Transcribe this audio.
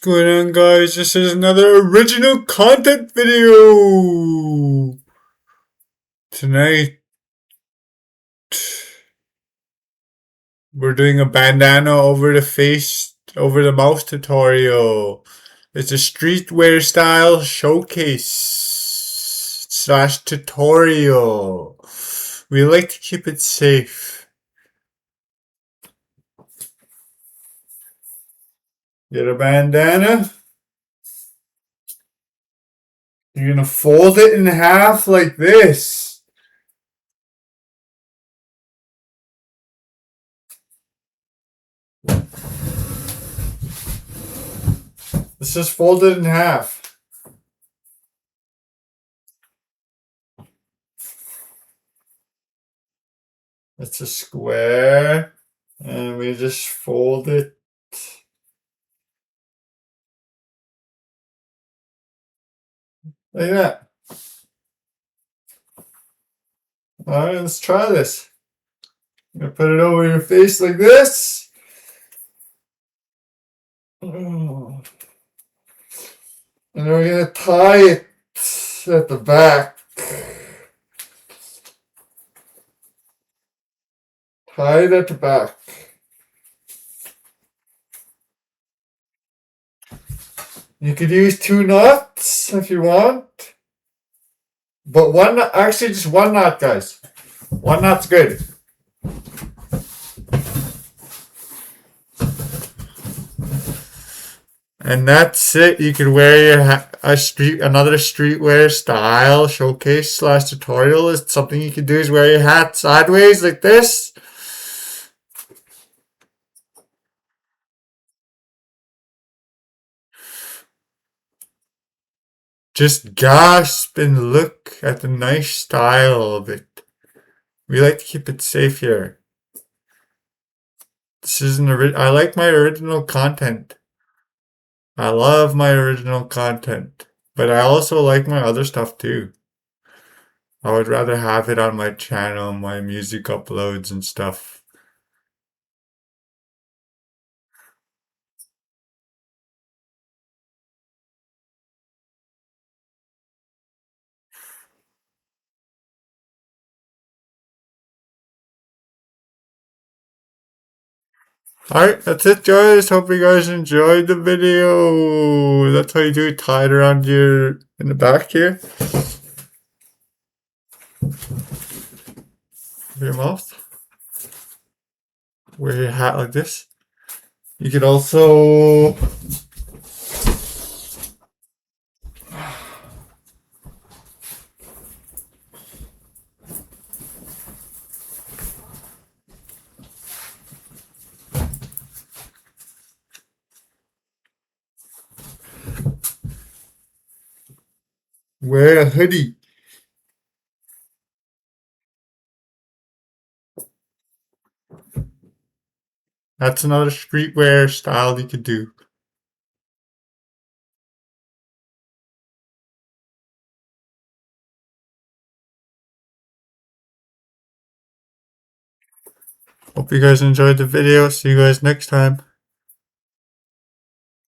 going on, guys? This is another original content video. Tonight we're doing a bandana over the mouth tutorial. It's a streetwear style showcase slash tutorial. We like to keep it safe. Get a bandana. You're gonna fold it in half like this. Let's just fold it in half. It's a square, and we just fold it. Like that. Alright, let's try this. I'm gonna put it over your face like this. And then we're gonna tie it at the back. Tie it at the back. You could use 2 knots if you want. But actually just 1 knot, guys. 1 knot's good. And that's it. You could wear another streetwear style showcase slash tutorial. Is something you could do is wear your hat sideways like this. Just gasp and look at the nice style of it. We like to keep it safe here. This is I like my original content. I love my original content, but I also like my other stuff too. I would rather have it on my channel, my music uploads and stuff. Alright, that's it, guys. Hope you guys enjoyed the video. That's how you do it, tie it around in the back here. Your mouth. Wear your hat like this. You could also wear a hoodie. That's another streetwear style you could do. Hope you guys enjoyed the video. See you guys next time.